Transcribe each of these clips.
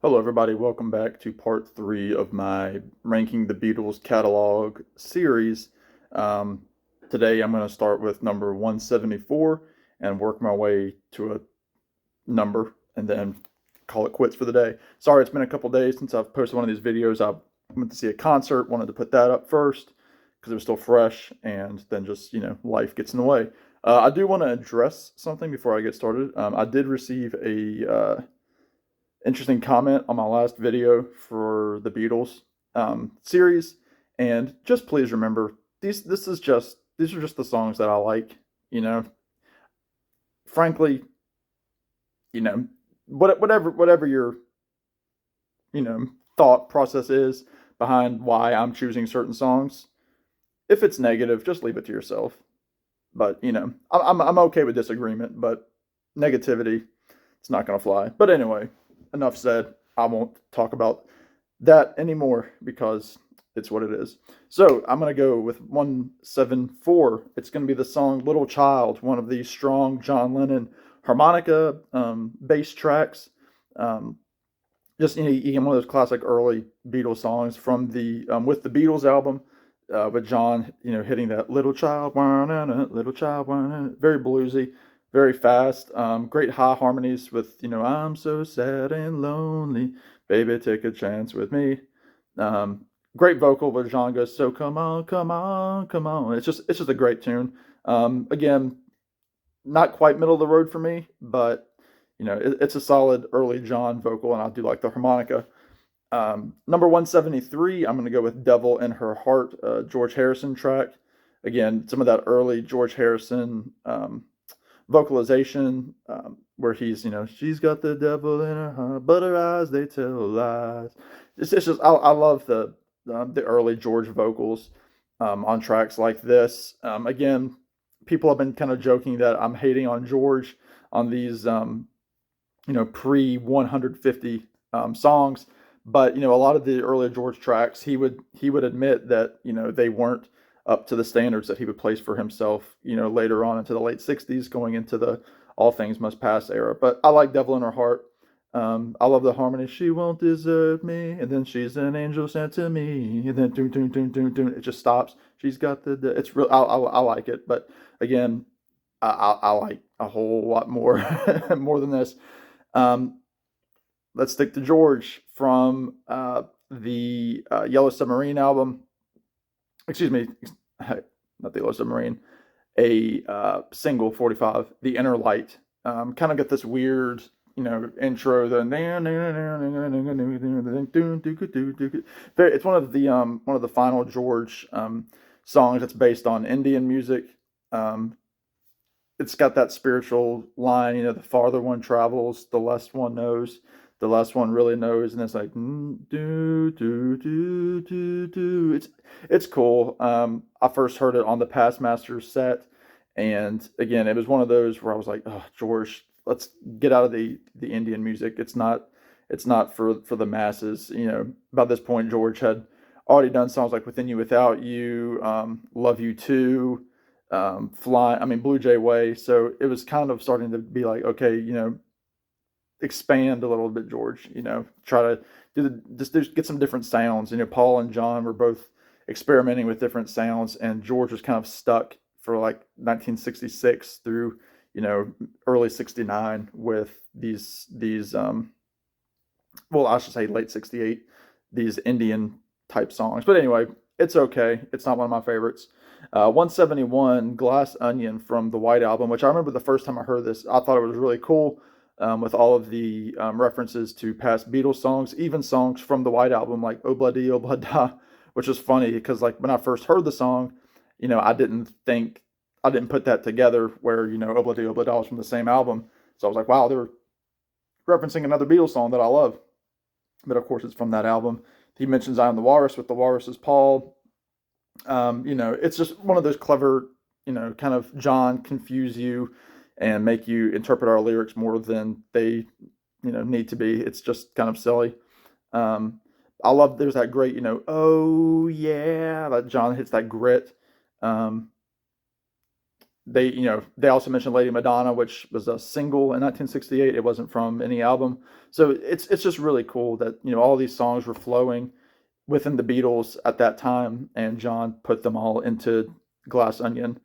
Hello, everybody. Welcome back to part three of my Ranking the Beatles catalog series. Um, Today, I'm going to start with number 174 and work my way to a number and then call it quits for the day. Sorry, it's been a couple days since I've posted one of these videos. I went to see a concert, wanted to put that up first because it was still fresh, and then just, life gets in the way. I do want to address something before I get started. I did receive a interesting comment on my last video for the Beatles series, and just please remember these are just the songs that I like. You know, frankly, whatever your you know thought process is behind why I'm choosing certain songs. If it's negative, just leave it to yourself. But I'm okay with disagreement, but negativity, it's not gonna fly. But anyway, enough said. I won't talk about that anymore because it's what it is. So I'm gonna go with 174. It's gonna be the song "Little Child," one of the strong John Lennon harmonica bass tracks. Um, just one of those classic early Beatles songs from the with the Beatles album, with John, hitting that little child, little child, very bluesy, very fast, great high harmonies with I'm so sad and lonely, baby, take a chance with me. Um, Great vocal where John goes, so come on, come on, come on. It's just a great tune. Again, not quite middle of the road for me, but it's a solid early John vocal, and I do like the harmonica. Number 173, I'm going to go with Devil in Her Heart, George Harrison track. Again, some of that early George Harrison vocalization, where she's got the devil in her heart, but her eyes, they tell lies. It's just, I love the early George vocals on tracks like this. Again, people have been kind of joking that I'm hating on George on these, pre 150 songs. But a lot of the earlier George tracks, he would admit that they weren't up to the standards that he would place for himself. Later on into the late '60s, going into the All Things Must Pass era. But I like Devil in Her Heart. I love the harmony. She won't desert me, and then she's an angel sent to me, and then doom doom doom doom doom. It just stops. She's got it's real. I like it, but again, I like a whole lot more more than this. Um, let's stick to George from the Yellow Submarine album. Excuse me, not the Yellow Submarine. A single 45, The Inner Light. Kind of got this weird, intro. It's one of the final George songs that's based on Indian music. Um, it's got that spiritual line, the farther one travels, the less one knows. The less one really knows, and it's like do do do do do. It's cool. I first heard it on the Past Masters set, and again, it was one of those where I was like, "Oh, George, let's get out of the Indian music. It's not for the masses." By this point, George had already done songs like "Within You, Without You," "Love You Too," "Fly." I mean, "Blue Jay Way." So it was kind of starting to be like, okay, expand a little bit, George. Try to just get some different sounds. Paul and John were both experimenting with different sounds, and George was kind of stuck for like 1966 through early '69 with these well, I should say late '68, these Indian type songs. But anyway, it's okay. It's not one of my favorites. 171, Glass Onion from the White Album, which I remember the first time I heard this, I thought it was really cool, with all of the references to past Beatles songs, even songs from the White Album like Obla Di Obla Da, which is funny because like when I first heard the song, I didn't put that together where Obla Di Obla Da was from the same album. So I was like, wow, they're referencing another Beatles song that I love. But of course, it's from that album. He mentions "I Am the Walrus" with the Walrus is Paul. It's just one of those clever, kind of John confuse you and make you interpret our lyrics more than they, need to be. It's just kind of silly. Um, I love there's that great, oh yeah, that John hits that grit. Um, they also mentioned Lady Madonna, which was a single in 1968. It wasn't from any album. So it's just really cool that all these songs were flowing within the Beatles at that time, and John put them all into Glass Onion.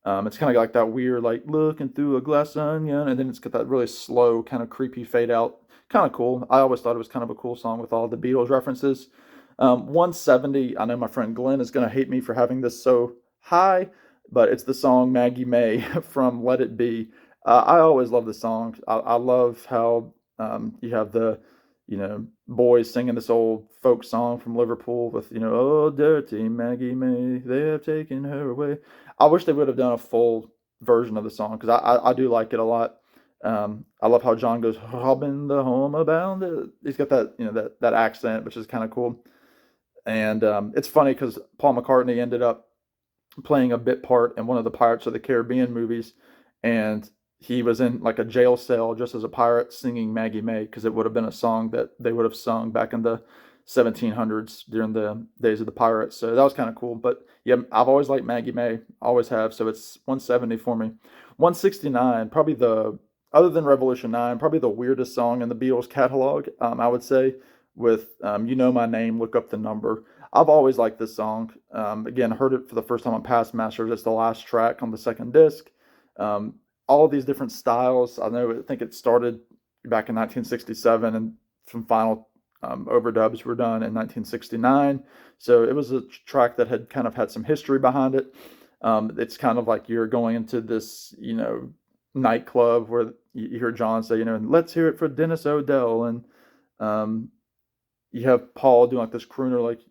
It's kind of like that weird, like looking through a glass onion, and then it's got that really slow, kind of creepy fade out. Kind of cool. I always thought it was kind of a cool song with all the Beatles references. 170. I know my friend Glenn is going to hate me for having this so high, but it's the song Maggie May from Let It Be. I always love the song. I love how you have the boys singing this old folk song from Liverpool with, oh, dirty Maggie May, they have taken her away. I wish they would have done a full version of the song because I do like it a lot. I love how John goes, Robin the home abound. He's got that, that accent, which is kind of cool. And it's funny because Paul McCartney ended up playing a bit part in one of the Pirates of the Caribbean movies, and he was in like a jail cell just as a pirate singing Maggie May because it would have been a song that they would have sung back in the 1700s during the days of the pirates. So that was kind of cool. But yeah, I've always liked Maggie May, always have. So it's 170 for me. 169, probably the other than Revolution 9, probably the weirdest song in the Beatles catalog, I would say, with You Know My Name, Look Up the Number. I've always liked this song. Again, heard it for the first time on Past Masters. It's the last track on the second disc. Um, all of these different styles. I think it started back in 1967, and some final overdubs were done in 1969. So it was a track that had kind of had some history behind it. It's kind of like you're going into this, nightclub where you hear John say, let's hear it for Dennis O'Dell, and um, you have Paul doing like this crooner, like,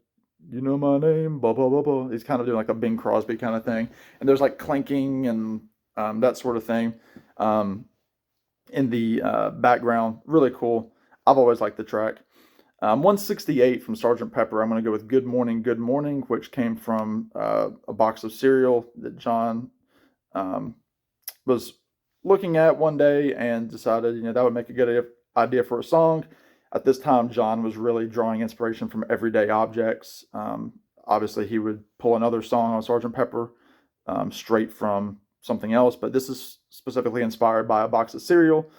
you know my name, blah blah blah blah. He's kind of doing like a Bing Crosby kind of thing, and there's like clanking and that sort of thing um, in the background. Really cool. I've always liked the track. 168 from Sergeant Pepper. I'm going to go with Good Morning, which came from a box of cereal that John um, was looking at one day and decided, that would make a good idea for a song. At this time, John was really drawing inspiration from everyday objects. Obviously, he would pull another song on Sergeant Pepper straight from something else, but this is specifically inspired by a box of cereal,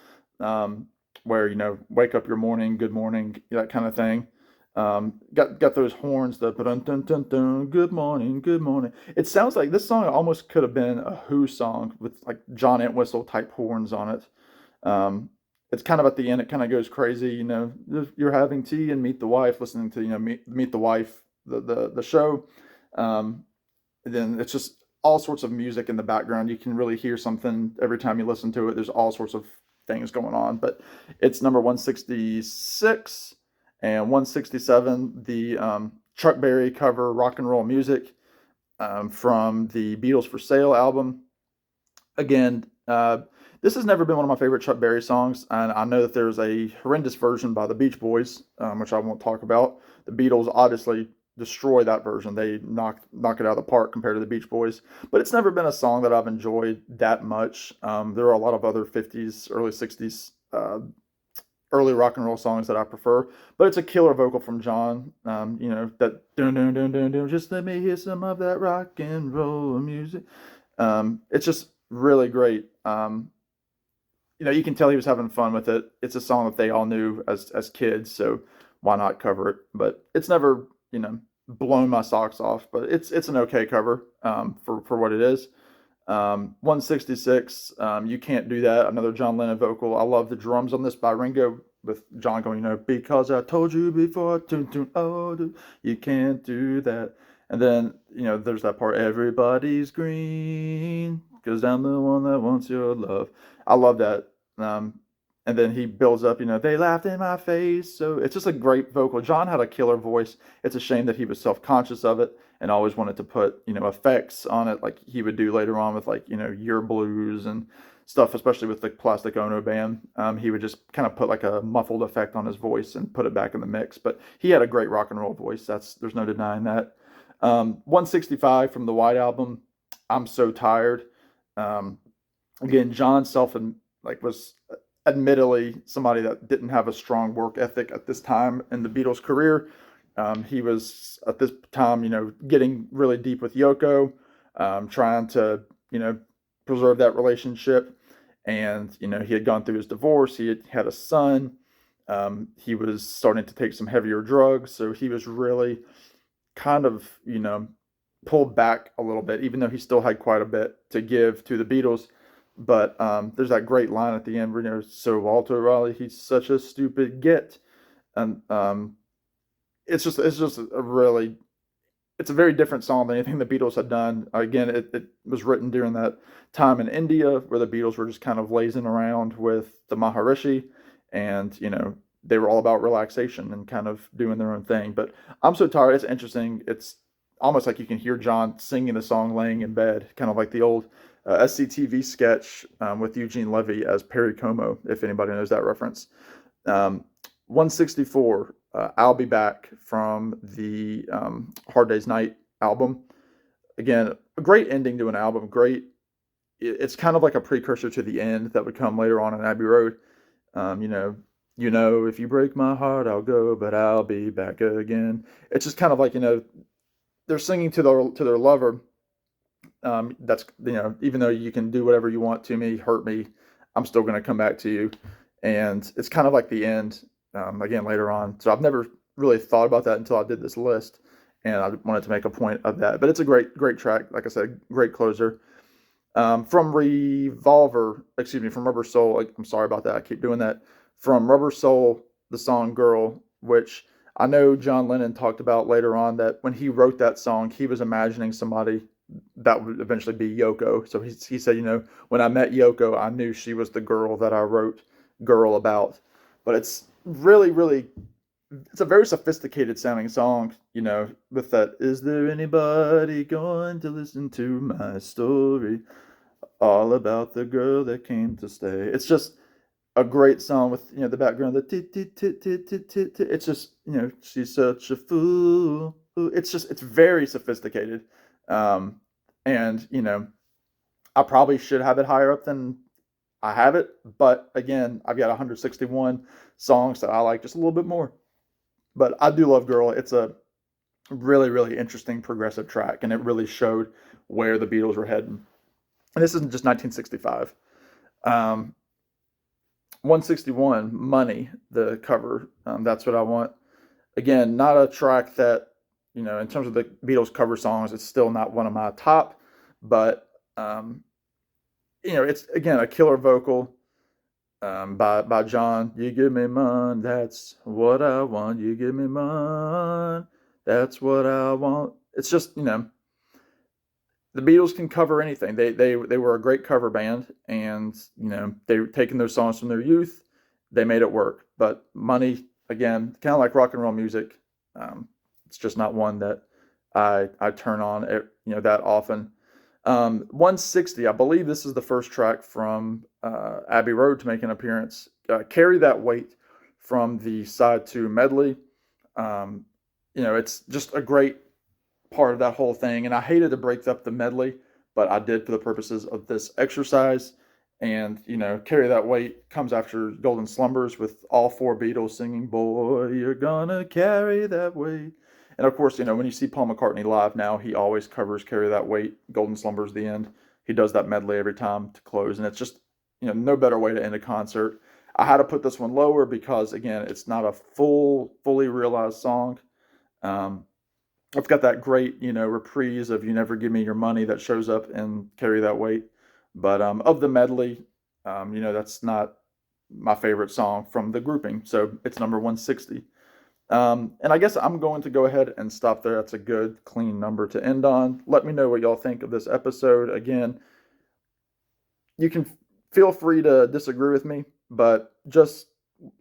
where wake up your morning, good morning, that kind of thing. Got those horns, the dun dun dun dun, good morning, good morning. It sounds like this song almost could have been a Who song with like John Entwistle type horns on it. It's kind of at the end, it kind of goes crazy. You're having tea and meet the wife, listening to meet the wife, the show. And then it's just all sorts of music in the background. You can really hear something every time you listen to it. There's all sorts of things going on, but it's number 166 and 167. The Chuck Berry cover Rock and Roll Music from the Beatles for Sale album. Again, this has never been one of my favorite Chuck Berry songs, and I know that there's a horrendous version by the Beach Boys, which I won't talk about. The Beatles obviously destroy that version. They knock it out of the park compared to the Beach Boys. But it's never been a song that I've enjoyed that much. There are a lot of other 50s, early 60s, early rock and roll songs that I prefer. But it's a killer vocal from John. That dun dun dun dun dun. Just let me hear some of that rock and roll music. It's just really great. You can tell he was having fun with it. It's a song that they all knew as kids, so why not cover it? But it's never, blown my socks off. But it's an okay cover for what it is. 166, You Can't Do That, another John Lennon vocal. I love the drums on this by Ringo with John going, because I told you before, oh, you can't do that. And then, there's that part, everybody's green, because I'm the one that wants your love. I love that. And then he builds up, they laughed in my face. So it's just a great vocal. John had a killer voice. It's a shame that he was self-conscious of it and always wanted to put, effects on it like he would do later on with like, Your Blues and stuff, especially with the Plastic Ono Band. He would just kind of put like a muffled effect on his voice and put it back in the mix. But he had a great rock and roll voice. There's no denying that. 165 from the White Album, I'm So Tired. Again, John was admittedly somebody that didn't have a strong work ethic at this time in the Beatles' career. He was at this time, getting really deep with Yoko, trying to, preserve that relationship. And, he had gone through his divorce. He had a son. He was starting to take some heavier drugs. So he was really kind of, pulled back a little bit, even though he still had quite a bit to give to the Beatles. But there's that great line at the end where, so Walter Raleigh, he's such a stupid git. And it's just a really, it's a very different song than anything the Beatles had done. Again, it was written during that time in India where the Beatles were just kind of lazing around with the Maharishi, and they were all about relaxation and kind of doing their own thing. But I'm So Tired. It's interesting. It's almost like you can hear John singing the song laying in bed, kind of like the old SCTV sketch with Eugene Levy as Perry Como, if anybody knows that reference. 164, I'll Be Back from the Hard Day's Night album. Again, a great ending to an album. Great. It's kind of like a precursor to the end that would come later on in Abbey Road. If you break my heart, I'll go, but I'll be back again. It's just kind of like, they're singing to their lover. That's, even though you can do whatever you want to me, hurt me, I'm still going to come back to you. And it's kind of like the end, again, later on. So I've never really thought about that until I did this list, and I wanted to make a point of that. But it's a great track. Like I said, great closer. From Rubber Soul. I'm sorry about that. I keep doing that. From Rubber Soul, the song Girl, which I know John Lennon talked about later on, that when he wrote that song, he was imagining somebody that would eventually be Yoko. So he said, when I met Yoko, I knew she was the girl that I wrote Girl about. But it's really, really, it's a very sophisticated sounding song, with that, is there anybody going to listen to my story? All about the girl that came to stay. It's just a great song with, the background, the tit, tit, tit, tit, tit, tit, tit. It's just, she's such a fool. It's very sophisticated. And, I probably should have it higher up than I have it. But again, I've got 161 songs that I like just a little bit more. But I do love Girl. It's a really, really interesting progressive track, and it really showed where the Beatles were heading. And this isn't just 1965. 161, Money, the cover. That's What I Want. Again, not a track that, in terms of the Beatles cover songs, it's still not one of my top. But, it's, again, a killer vocal by John. You give me mine, that's what I want. You give me mine, that's what I want. It's just, the Beatles can cover anything. They were a great cover band, and they were taking those songs from their youth. They made it work. But Money, again, kind of like rock and roll music, it's just not one that I turn on that often. 160, I believe this is the first track from Abbey Road to make an appearance. Carry That Weight from the side 2 medley. It's just a great part of that whole thing, and I hated to break up the medley, but I did for the purposes of this exercise. And Carry That Weight comes after Golden Slumbers, with all 4 Beatles singing, boy, you're gonna carry that weight. And of course, when you see Paul McCartney live now, he always covers Carry That Weight, Golden Slumbers, the end. He does that medley every time to close, and it's just no better way to end a concert. I had to put this one lower because, again, it's not a fully realized song. I've got that great, reprise of You Never Give Me Your Money that shows up in Carry That Weight. But of the medley, that's not my favorite song from the grouping. So it's number 160. And I guess I'm going to go ahead and stop there. That's a good, clean number to end on. Let me know what y'all think of this episode. Again, you can feel free to disagree with me, but just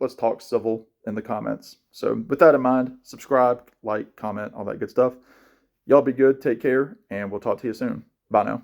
let's talk civil in the comments. So with that in mind, subscribe, like, comment, all that good stuff. Y'all be good, take care, and we'll talk to you soon. Bye now.